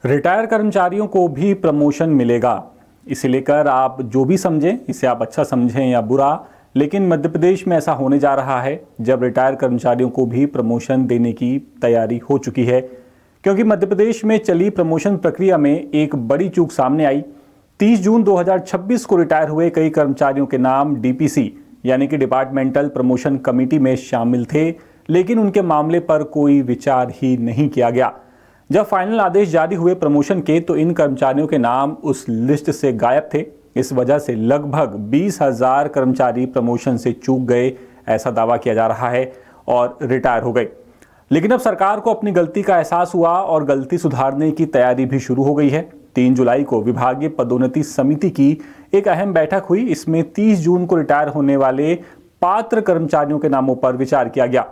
Retire कर्मचारियों को भी प्रमोशन मिलेगा। इसे लेकर आप जो भी समझें, इसे आप अच्छा समझें या बुरा, लेकिन मध्य प्रदेश में ऐसा होने जा रहा है जब रिटायर कर्मचारियों को भी प्रमोशन देने की तैयारी हो चुकी है। क्योंकि मध्य प्रदेश में चली प्रमोशन प्रक्रिया में एक बड़ी चूक सामने आई। 30 जून 2026 को रिटायर हुए कई कर्मचारियों के नाम डीपीसी यानी कि डिपार्टमेंटल प्रमोशन कमेटी में शामिल थे, लेकिन उनके मामले पर कोई विचार ही नहीं किया गया। जब फाइनल आदेश जारी हुए प्रमोशन के तो इन कर्मचारियों के नाम उस लिस्ट से गायब थे। इस वजह से लगभग 20,000 कर्मचारी प्रमोशन से चूक गए, ऐसा दावा किया जा रहा है, और रिटायर हो गए। लेकिन अब सरकार को अपनी गलती का एहसास हुआ और गलती सुधारने की तैयारी भी शुरू हो गई है। 3 जुलाई को विभागीय पदोन्नति समिति की एक अहम बैठक हुई। इसमें 30 जून को रिटायर होने वाले पात्र कर्मचारियों के नामों पर विचार किया गया।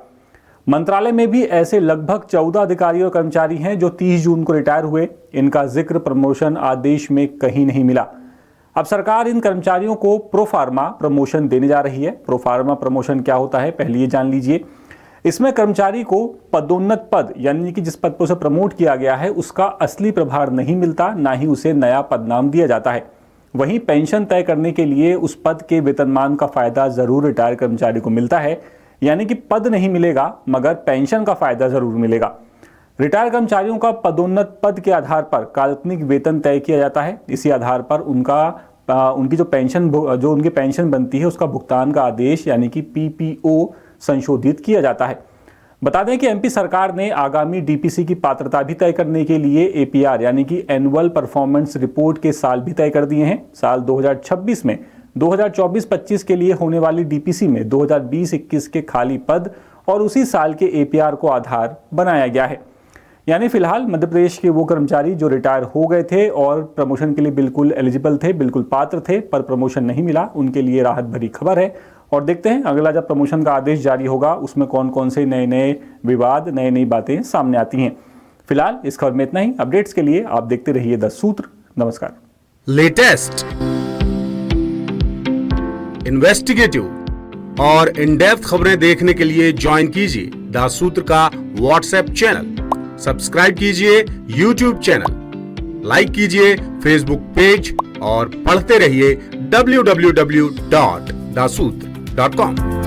मंत्रालय में भी ऐसे लगभग 14 अधिकारी और कर्मचारी हैं जो 30 जून को रिटायर हुए। इनका जिक्र प्रमोशन आदेश में कहीं नहीं मिला। अब सरकार इन कर्मचारियों को प्रोफार्मा प्रमोशन देने जा रही है। प्रोफार्मा प्रमोशन क्या होता है, पहले ये जान लीजिए। इसमें कर्मचारी को पदोन्नत पद यानी कि जिस पद पर उसे प्रमोट किया गया है उसका असली प्रभार नहीं मिलता, ना ही उसे नया पदनाम दिया जाता है। वहीं पेंशन तय करने के लिए उस पद के वेतनमान का फायदा जरूर रिटायर कर्मचारी को मिलता है, यानी कि पद नहीं मिलेगा मगर पेंशन का फायदा जरूर मिलेगा। रिटायर कर्मचारियों का पदोन्नत पद के आधार पर काल्पनिक वेतन तय किया जाता है। इसी आधार पर उनकी जो उनकी पेंशन बनती है उसका भुगतान का आदेश यानी कि पीपीओ संशोधित किया जाता है। बता दें कि एमपी सरकार ने आगामी डीपीसी की पात्रता भी तय करने के लिए एपीआर यानी कि एनुअल परफॉर्मेंस रिपोर्ट के साल भी तय कर दिए हैं। साल 2026 में 2024-25 के लिए होने वाली डीपीसी में 2020-21 के खाली पद और उसी साल के एपीआर को आधार बनाया गया है। यानी फिलहाल मध्य प्रदेश के वो कर्मचारी जो रिटायर हो गए थे और प्रमोशन के लिए बिल्कुल एलिजिबल थे, बिल्कुल पात्र थे, पर प्रमोशन नहीं मिला, उनके लिए राहत भरी खबर है। और देखते हैं अगला जब प्रमोशन का आदेश जारी होगा उसमें कौन कौन से नए नए विवाद, नई नई बातें सामने आती हैं। फिलहाल इस खबर में इतना ही। अपडेट्स के लिए आप देखते रहिए द सूत्र। नमस्कार। लेटेस्ट, इन्वेस्टिगेटिव और इन डेप्थ खबरें देखने के लिए ज्वाइन कीजिए द सूत्र का व्हाट्सएप चैनल, सब्सक्राइब कीजिए यूट्यूब चैनल, लाइक कीजिए फेसबुक पेज और पढ़ते रहिए www.daसूत्र.com।